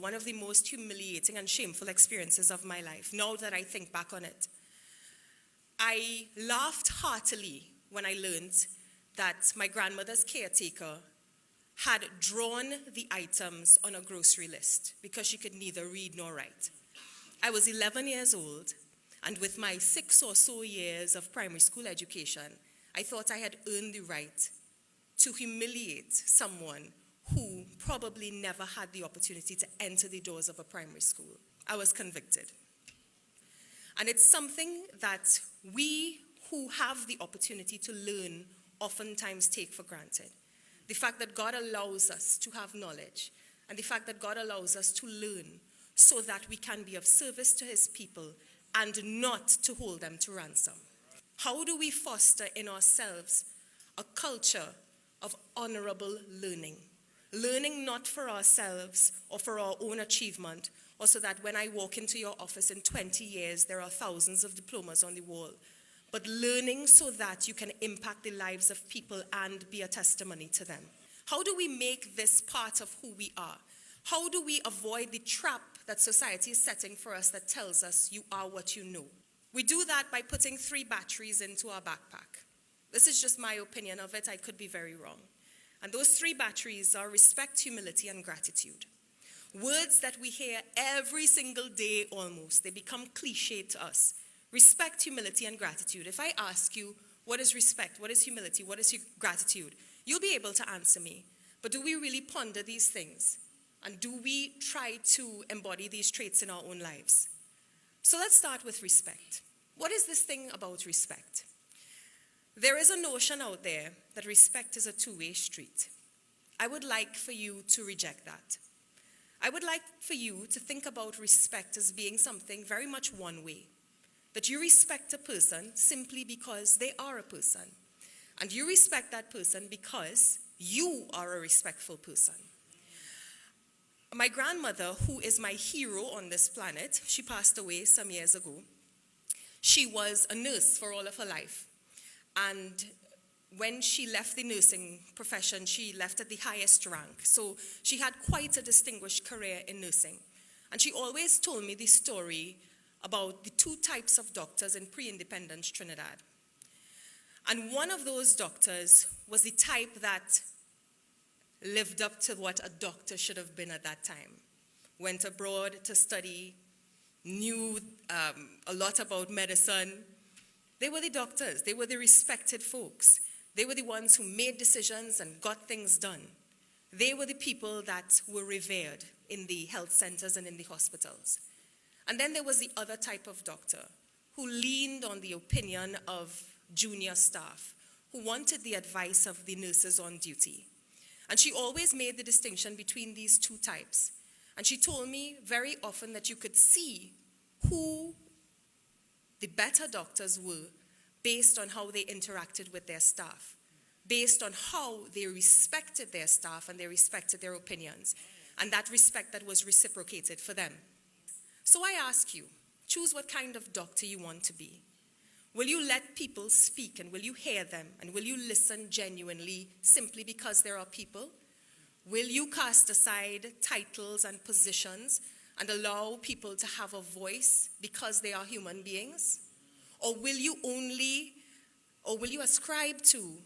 one of the most humiliating and shameful experiences of my life, now that I think back on it. I laughed heartily when I learned that my grandmother's caretaker had drawn the items on a grocery list because she could neither read nor write. I was 11 years old, and with my 6 or so years of primary school education, I thought I had earned the right to humiliate someone who probably never had the opportunity to enter the doors of a primary school. I was convicted. And it's something that we who have the opportunity to learn oftentimes take for granted. The fact that God allows us to have knowledge, and the fact that God allows us to learn so that we can be of service to his people and not to hold them to ransom. How do we foster in ourselves a culture of honorable learning? Learning not for ourselves or for our own achievement, or so that when I walk into your office in 20 years, there are thousands of diplomas on the wall, but learning so that you can impact the lives of people and be a testimony to them. How do we make this part of who we are? How do we avoid the trap that society is setting for us that tells us you are what you know? We do that by putting 3 batteries into our backpack. This is just my opinion of it. I could be very wrong. And those 3 batteries are respect, humility, and gratitude. Words that we hear every single day almost. They become cliche to us. Respect, humility, and gratitude. If I ask you, what is respect? What is humility? What is gratitude? You'll be able to answer me. But do we really ponder these things? And do we try to embody these traits in our own lives? So let's start with respect. What is this thing about respect? There is a notion out there that respect is a two-way street. I would like for you to reject that. I would like for you to think about respect as being something very much one way. That you respect a person simply because they are a person. And you respect that person because you are a respectful person. My grandmother, who is my hero on this planet, she passed away some years ago. She was a nurse for all of her life. And when she left the nursing profession, she left at the highest rank. So she had quite a distinguished career in nursing. And she always told me the story about the 2 types of doctors in pre-independence Trinidad. And one of those doctors was the type that lived up to what a doctor should have been at that time. Went abroad to study, knew a lot about medicine. They were the doctors. They were the respected folks. They were the ones who made decisions and got things done. They were the people that were revered in the health centers and in the hospitals. And then there was the other type of doctor who leaned on the opinion of junior staff, who wanted the advice of the nurses on duty. And she always made the distinction between these 2 types. And she told me very often that you could see who the better doctors were based on how they interacted with their staff, based on how they respected their staff and they respected their opinions, and that respect that was reciprocated for them. So I ask you, choose what kind of doctor you want to be. Will you let people speak and will you hear them and will you listen genuinely simply because there are people? Will you cast aside titles and positions and allow people to have a voice because they are human beings? Or will you ascribe to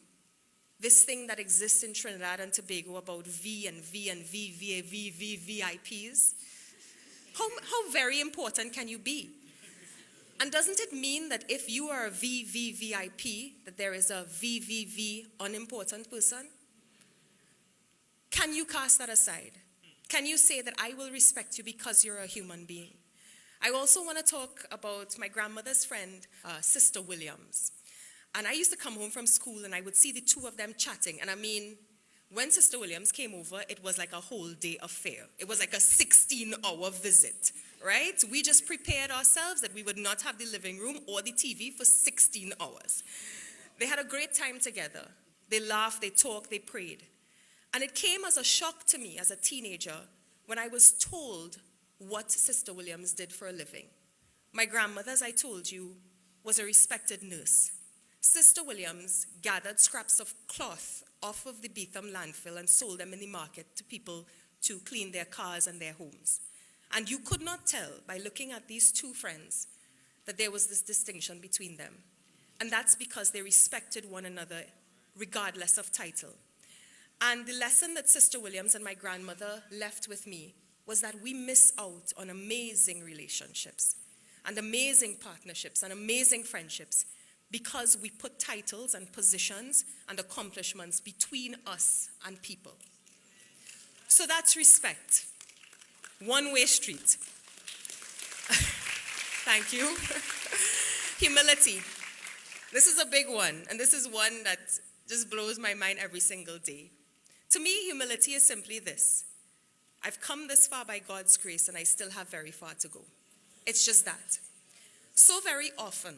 this thing that exists in Trinidad and Tobago about V and V and VIPs? How very important can you be? And doesn't it mean that if you are a VVVIP, that there is a VVV unimportant person? Can you cast that aside? Can you say that I will respect you because you're a human being? I also want to talk about my grandmother's friend, Sister Williams. And I used to come home from school and I would see the 2 of them chatting. And I mean, when Sister Williams came over, it was like a whole day affair. It was like a 16-hour visit, right? We just prepared ourselves that we would not have the living room or the TV for 16 hours. They had a great time together. They laughed, they talked, they prayed. And it came as a shock to me as a teenager when I was told what Sister Williams did for a living. My grandmother, as I told you, was a respected nurse. Sister Williams gathered scraps of cloth off of the Beetham landfill and sold them in the market to people to clean their cars and their homes. And you could not tell by looking at these two friends that there was this distinction between them. And that's because they respected one another regardless of title. And the lesson that Sister Williams and my grandmother left with me was that we miss out on amazing relationships and amazing partnerships and amazing friendships because we put titles and positions and accomplishments between us and people. So that's respect. One-way street. Thank you. Humility. This is a big one, and this is one that just blows my mind every single day. To me, humility is simply this. I've come this far by God's grace, and I still have very far to go. It's just that. So very often,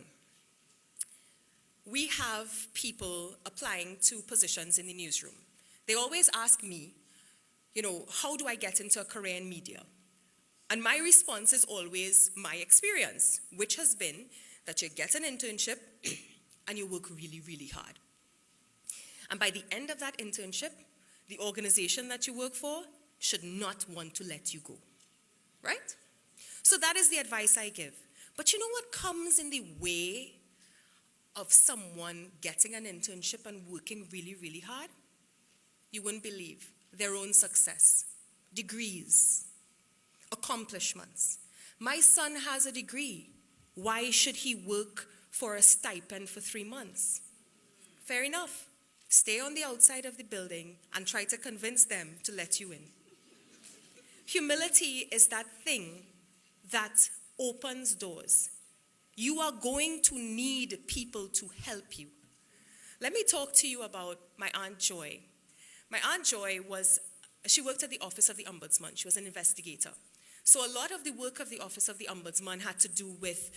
we have people applying to positions in the newsroom. They always ask me, how do I get into a career in media? And my response is always my experience, which has been that you get an internship and you work really, really hard. And by the end of that internship, the organization that you work for should not want to let you go, right? So that is the advice I give. But you know what comes in the way of someone getting an internship and working really, really hard? You wouldn't believe. Their own success, degrees, accomplishments. My son has a degree. Why should he work for a stipend for 3 months? Fair enough. Stay on the outside of the building and try to convince them to let you in. Humility is that thing that opens doors. You are going to need people to help you. Let me talk to you about my Aunt Joy. My Aunt Joy she worked at the Office of the Ombudsman. She was an investigator. So a lot of the work of the Office of the Ombudsman had to do with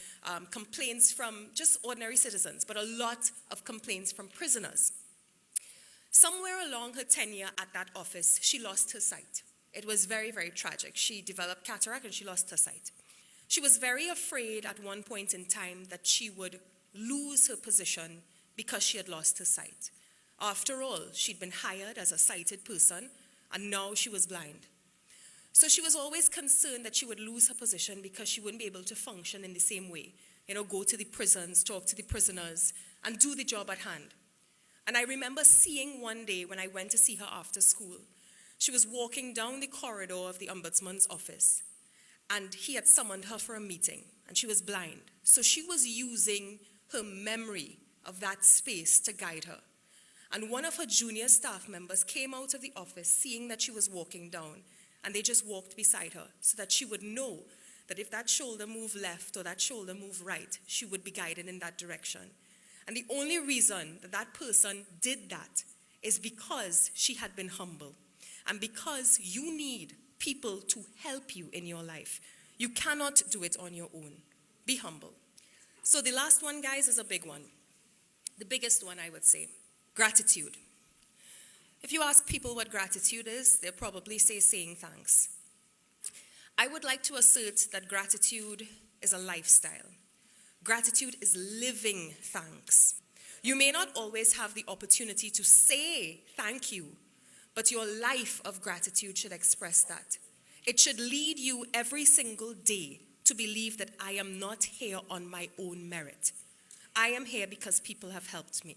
complaints from just ordinary citizens, but a lot of complaints from prisoners. Somewhere along her tenure at that office, she lost her sight. It was very, very tragic. She developed cataract and she lost her sight. She was very afraid at one point in time that she would lose her position because she had lost her sight. After all, she'd been hired as a sighted person, and now she was blind. So she was always concerned that she would lose her position because she wouldn't be able to function in the same way. Go to the prisons, talk to the prisoners, and do the job at hand. And I remember seeing one day when I went to see her after school, she was walking down the corridor of the ombudsman's office, and he had summoned her for a meeting, and she was blind. So she was using her memory of that space to guide her. And one of her junior staff members came out of the office seeing that she was walking down, and they just walked beside her so that she would know that if that shoulder moved left or that shoulder moved right, she would be guided in that direction. And the only reason that that person did that is because she had been humble. And because you need people to help you in your life. You cannot do it on your own. Be humble. So the last one, guys, is a big one. The biggest one, I would say. Gratitude. If you ask people what gratitude is, they'll probably say saying thanks. I would like to assert that gratitude is a lifestyle. Gratitude is living thanks. You may not always have the opportunity to say thank you, but your life of gratitude should express that. It should lead you every single day to believe that I am not here on my own merit. I am here because people have helped me.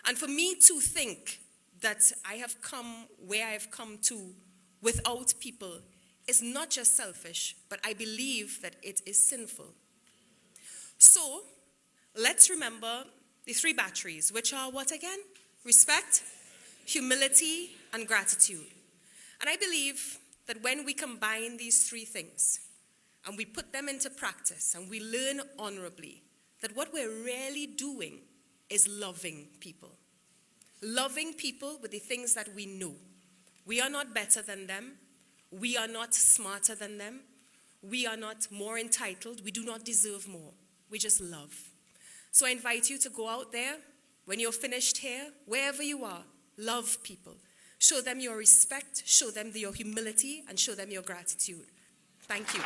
And for me to think that I have come where I have come to without people is not just selfish, but I believe that it is sinful. So, let's remember the 3 batteries, which are what again? Respect, humility, and gratitude. And I believe that when we combine these 3 things, and we put them into practice, and we learn honorably, that what we're really doing is loving people. Loving people with the things that we know. We are not better than them. We are not smarter than them. We are not more entitled. We do not deserve more. We just love. So I invite you to go out there, when you're finished here, wherever you are, love people. Show them your respect, show them your humility, and show them your gratitude. Thank you.